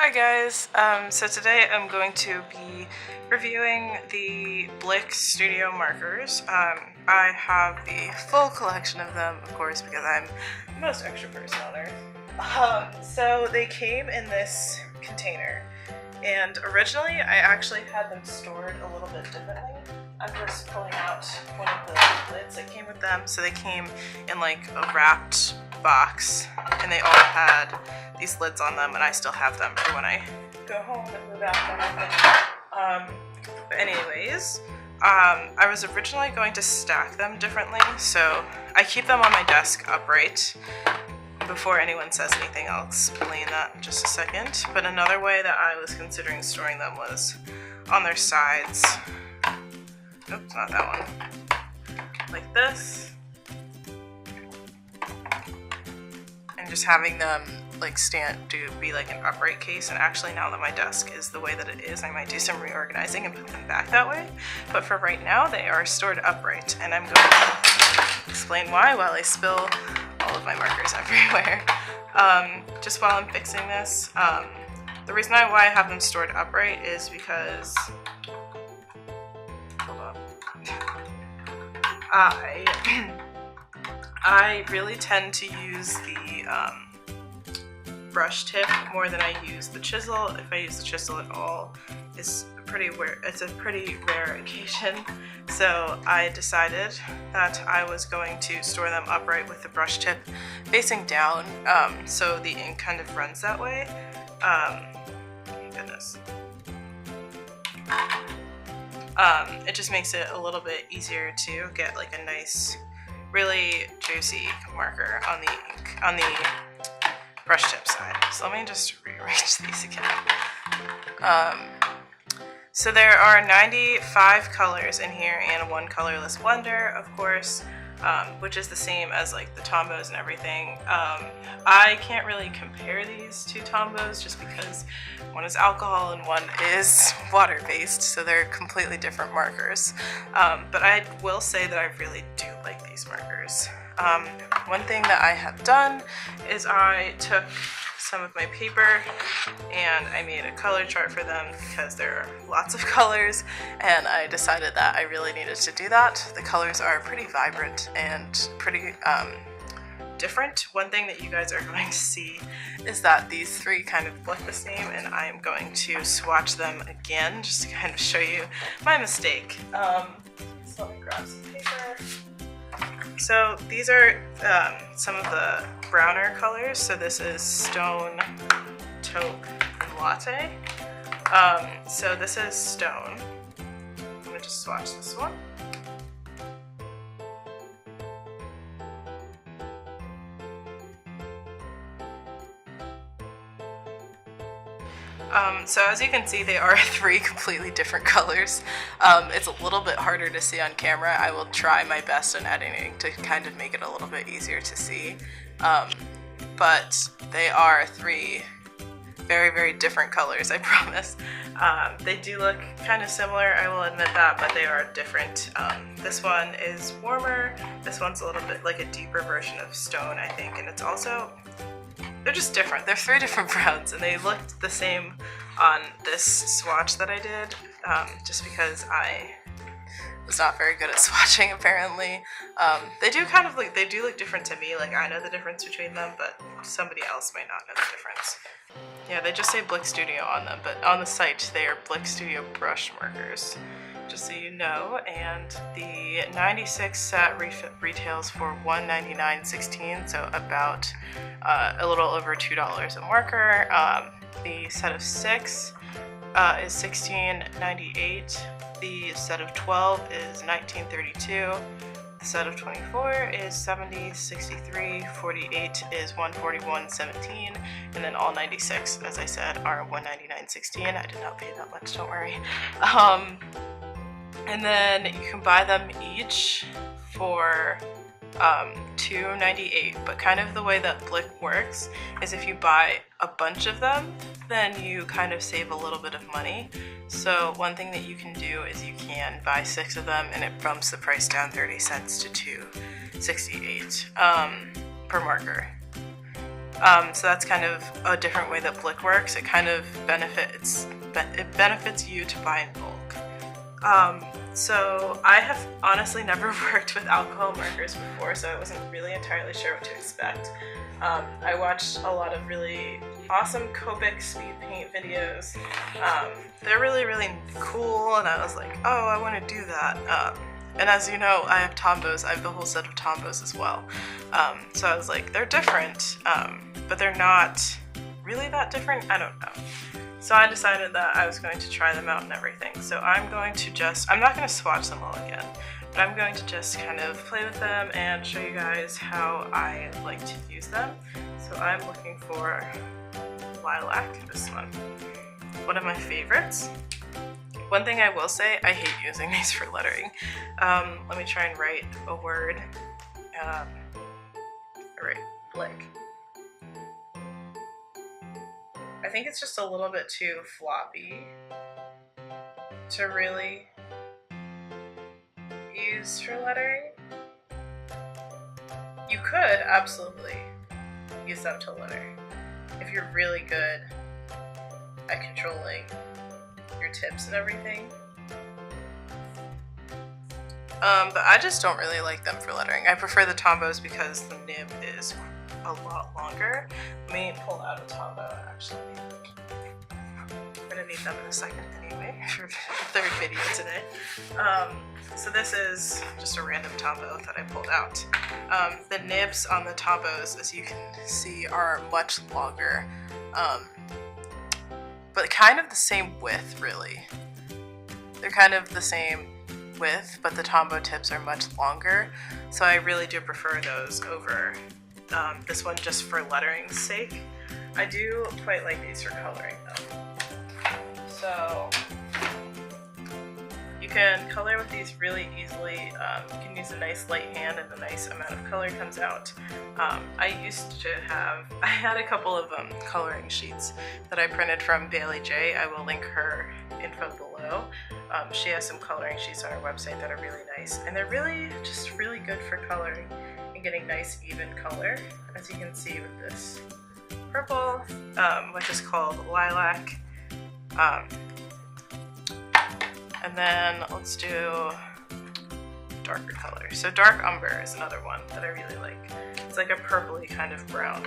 Hi guys, so today I'm going to be reviewing the Blick Studio markers. I have the full collection of them, of course, because I'm the most extra person on earth. So they came in this container, and originally I actually had them stored a little bit differently. I'm just pulling out one of the lids that came with them. So they came in like a wrapped box, and they all had these lids on them, and I still have them for when I go home and move out and everything. But anyways, I was originally going to stack them differently, so I keep them on my desk upright. Before anyone says anything, I'll explain that in just a second. But another way that I was considering storing them was on their sides. Oops, not that one. Like this. And just having them like stand to be like an upright case. And actually, now that my desk is the way that it is, I might do some reorganizing and put them back that way. But for right now, they are stored upright, and I'm going to explain why while I spill all of my markers everywhere. Just while I'm fixing this, the reason why I have them stored upright is because I really tend to use the brush tip more than I use the chisel. If I use the chisel at all, it's a pretty rare occasion. So I decided that I was going to store them upright with the brush tip facing down, so the ink kind of runs that way. Goodness. It just makes it a little bit easier to get like a nice, really juicy marker on the ink, on the brush tip side. So let me just rearrange these again. So there are 95 colors in here and one colorless blender, of course, which is the same as like the Tombos and everything. I can't really compare these two Tombos just because one is alcohol and one is water-based, so they're completely different markers. But I will say that I really do like these markers. One thing that I have done is I took some of my paper and I made a color chart for them because there are lots of colors, and I decided that I really needed to do that. The colors are pretty vibrant and pretty different. One thing that you guys are going to see is that these three kind of look the same, and I am going to swatch them again just to kind of show you my mistake. So let me grab some paper. So these are some of the browner colors. So this is Stone, Taupe, and Latte. So this is Stone. I'm gonna just swatch this one. So as you can see, they are three completely different colors. It's a little bit harder to see on camera. I will try my best in editing to kind of make it a little bit easier to see. But they are three very, very different colors, I promise. They do look kind of similar, I will admit that, but they are different. This one is warmer. This one's a little bit like a deeper version of Stone, I think, and it's also, they're just different. They're three different browns, and they looked the same on this swatch that I did, just because I was not very good at swatching, apparently. They do kind of like, they do look different to me. Like, I know the difference between them, but somebody else might not know the difference. Yeah, they just say Blick Studio on them, but on the site they are Blick Studio brush markers, just so you know. And the 96 set retails for $1.99.16, so about a little over $2 a marker. The set of 6 is $16.98. The set of 12 is $19.32. The set of 24 is $70, $63, 48 is $141.17, and then all 96, as I said, are $199.16. I did not pay that much, don't worry. And then you can buy them each for $2.98, but kind of the way that Blick works is if you buy a bunch of them, then you kind of save a little bit of money. So one thing that you can do is you can buy 6 of them, and it bumps the price down 30 cents to $2.68 per marker. So that's kind of a different way that Blick works. It kind of benefits you to buy in bulk. So I have honestly never worked with alcohol markers before, so I wasn't really entirely sure what to expect. I watched a lot of really awesome Copic speed paint videos. They're really, really cool, and I was like, oh, I want to do that. And as you know, I have Tombos. I have the whole set of Tombos as well. So I was like, they're different, but they're not really that different. I don't know. So I decided that I was going to try them out and everything. So I'm not going to swatch them all again, but I'm going to just kind of play with them and show you guys how I like to use them. So I'm looking for Lilac, this one of my favorites. One thing I will say, I hate using these for lettering. Let me try and write a word. Alright, Blick. I think it's just a little bit too floppy to really use for lettering. You could absolutely use them to letter if you're really good at controlling your tips and everything. But I just don't really like them for lettering. I prefer the Tombos because the nib is a lot longer. Let me pull out a Tombow actually. I'm gonna need them in a second anyway for the third video today. So this is just a random Tombow that I pulled out. The nibs on the Tombos, as you can see, are much longer, but kind of the same width, really. They're kind of the same width, but the Tombow tips are much longer, so I really do prefer those over this one just for lettering's sake. I do quite like these for coloring though. So you can color with these really easily. You can use a nice light hand and a nice amount of color comes out. I had a couple of coloring sheets that I printed from Bailey J. I will link her info below. She has some coloring sheets on her website that are really nice, and they're just really good for coloring and getting nice even color, as you can see with this purple, which is called Lilac. And then let's do darker color. So Dark Umber is another one that I really like. It's like a purpley kind of brown.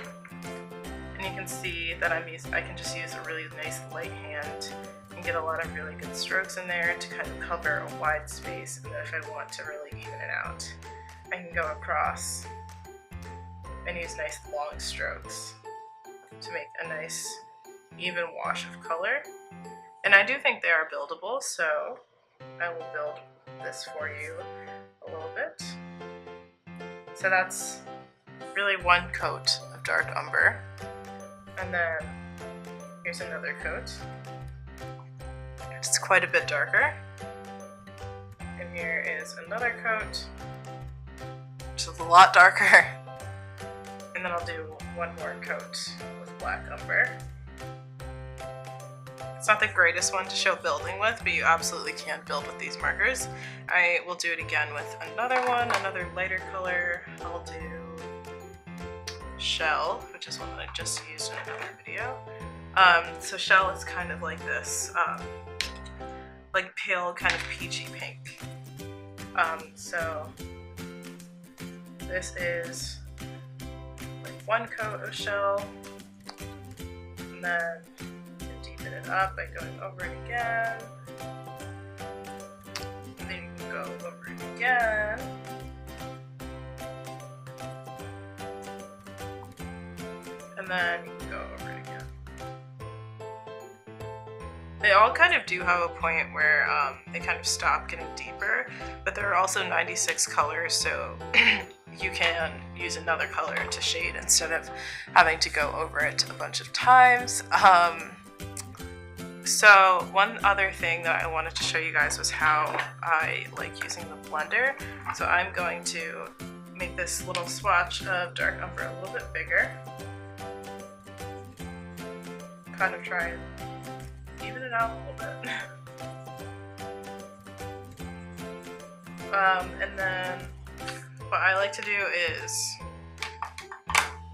And you can see that I can just use a really nice light hand and get a lot of really good strokes in there to kind of cover a wide space. And then if I want to really even it out, I can go across and use nice long strokes to make a nice even wash of color. And I do think they are buildable, so I will build this for you a little bit. So that's really one coat of Dark Umber. And then here's another coat. It's quite a bit darker. And here is another coat, which is a lot darker. And then I'll do one more coat with Black Umber. It's not the greatest one to show building with, but you absolutely can build with these markers. I will do it again with another one, another lighter color. I'll do Shell, which is one that I just used in another video. So Shell is kind of like this, like pale kind of peachy pink. So this is like one coat of Shell, and then it up by going over it again, and then you can go over it again, and then you can go over it again. They all kind of do have a point where they kind of stop getting deeper, but there are also 96 colors, so you can use another color to shade instead of having to go over it a bunch of times. So one other thing that I wanted to show you guys was how I like using the blender. So I'm going to make this little swatch of Dark Umber a little bit bigger. Kind of try and even it out a little bit. And then what I like to do is,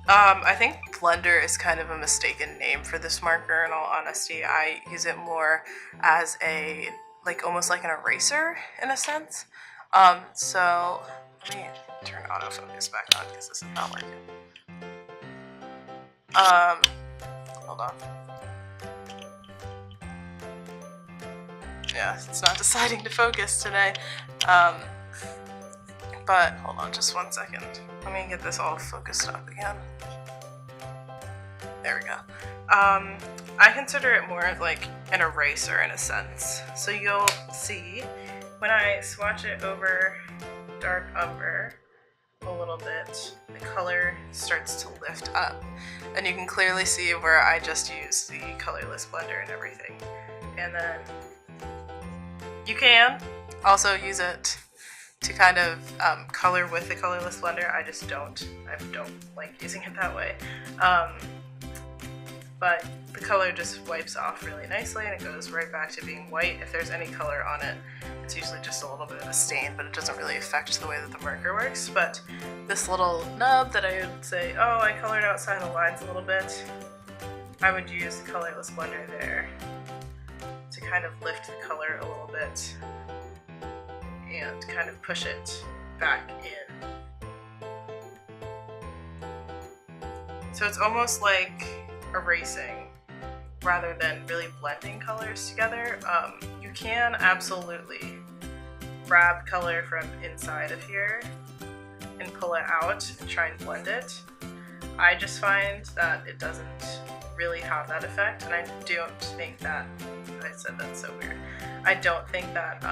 I think blender is kind of a mistaken name for this marker, in all honesty. I use it more as a, like, almost like an eraser in a sense. So let me turn autofocus back on because this is not working. Hold on. Yeah, it's not deciding to focus today. But hold on just 1 second. Let me get this all focused up again. There we go. I consider it more like an eraser in a sense. So you'll see when I swatch it over dark umber a little bit, the color starts to lift up. And you can clearly see where I just used the colorless blender and everything. And then you can also use it to kind of color with the colorless blender. I just don't. I don't like using it that way. But the color just wipes off really nicely and it goes right back to being white. If there's any color on it, it's usually just a little bit of a stain, but it doesn't really affect the way that the marker works. But this little nub that I would say, oh, I colored outside the lines a little bit, I would use the colorless blender there to kind of lift the color a little bit and kind of push it back in. So it's almost like erasing rather than really blending colors together. You can absolutely grab color from inside of here and pull it out and try and blend it. I just find that it doesn't really have that effect, and I don't think that, I said that's so weird, I don't think that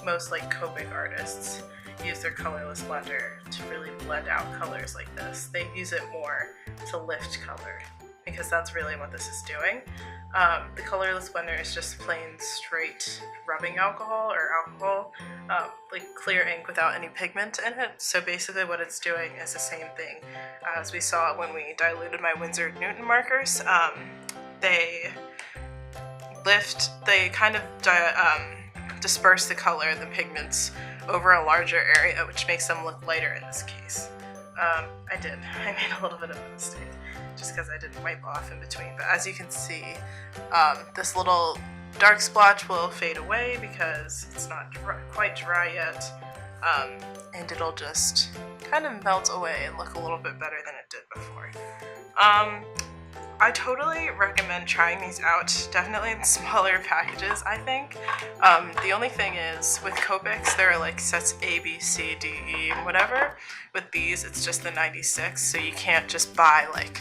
most like Copic artists use their colorless blender to really blend out colors like this. They use it more to lift color, because that's really what this is doing. The colorless blender is just plain straight rubbing alcohol, or alcohol, like clear ink without any pigment in it. So basically what it's doing is the same thing as we saw when we diluted my Winsor & Newton markers. They kind of disperse the color, the pigments, over a larger area, which makes them look lighter in this case. I made a little bit of a mistake, just because I didn't wipe off in between. But as you can see, this little dark splotch will fade away because it's not quite dry yet, and it'll just kind of melt away and look a little bit better than it did before. I totally recommend trying these out, definitely in smaller packages, I think. The only thing is, with Copics, there are like sets A, B, C, D, E, and whatever. With these, it's just the 96, so you can't just buy like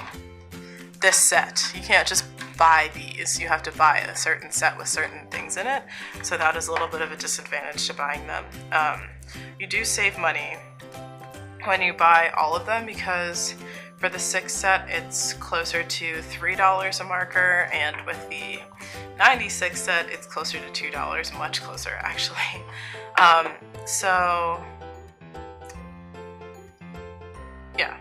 this set. You can't just buy these. You have to buy a certain set with certain things in it, so that is a little bit of a disadvantage to buying them. You do save money when you buy all of them, because for the 6 set, it's closer to $3 a marker, and with the 96 set, it's closer to $2, much closer actually. So yeah,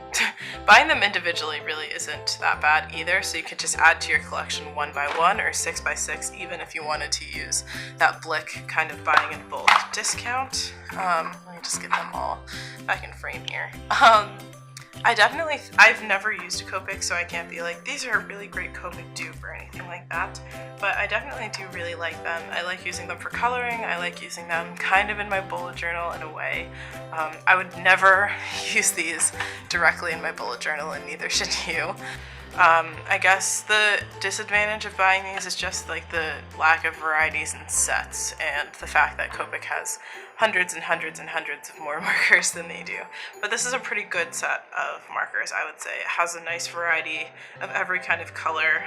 buying them individually really isn't that bad either, so you could just add to your collection 1 by 1 or 6 by 6, even if you wanted to use that Blick kind of buying in bulk discount. Let me just get them all back in frame here. I've never used a Copic, so I can't be like, these are a really great Copic dupe or anything like that, but I definitely do really like them. I like using them for coloring, I like using them kind of in my bullet journal in a way. I would never use these directly in my bullet journal, and neither should you. I guess the disadvantage of buying these is just like the lack of varieties and sets, and the fact that Copic has hundreds and hundreds and hundreds of more markers than they do. But this is a pretty good set of markers, I would say. It has a nice variety of every kind of color.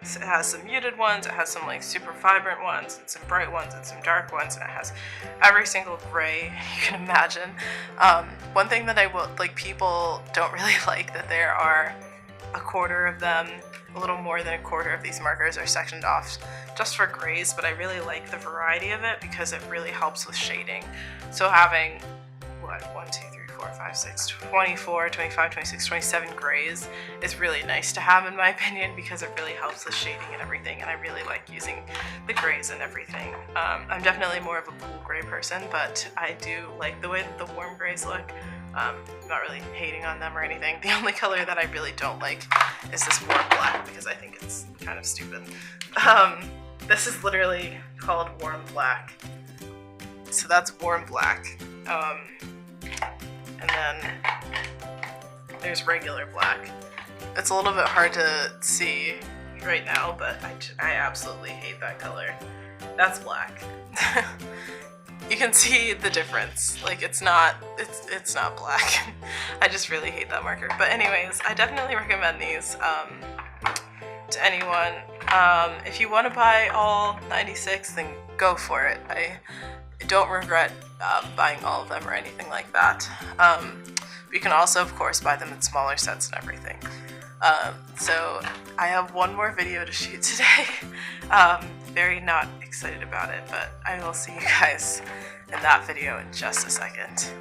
It has some muted ones, it has some like super vibrant ones, and some bright ones, and some dark ones, and it has every single gray you can imagine. One thing that people don't really like, that there are a quarter of them, a little more than a quarter of these markers are sectioned off just for grays, but I really like the variety of it because it really helps with shading. So having, 24, 25, 26, 27 grays is really nice to have, in my opinion, because it really helps with shading and everything, and I really like using the grays and everything. I'm definitely more of a cool gray person, but I do like the way that the warm grays look. I'm not really hating on them or anything. The only color that I really don't like is this warm black because I think it's kind of stupid. This is literally called warm black. So that's warm black. And then there's regular black. It's a little bit hard to see right now, but I absolutely hate that color. That's black. You can see the difference. Like it's not black. I just really hate that marker. But anyways, I definitely recommend these to anyone. If you want to buy all 96, then go for it. I don't regret buying all of them or anything like that. You can also, of course, buy them in smaller sets and everything. So I have one more video to shoot today. Very not excited about it, but I will see you guys in that video in just a second.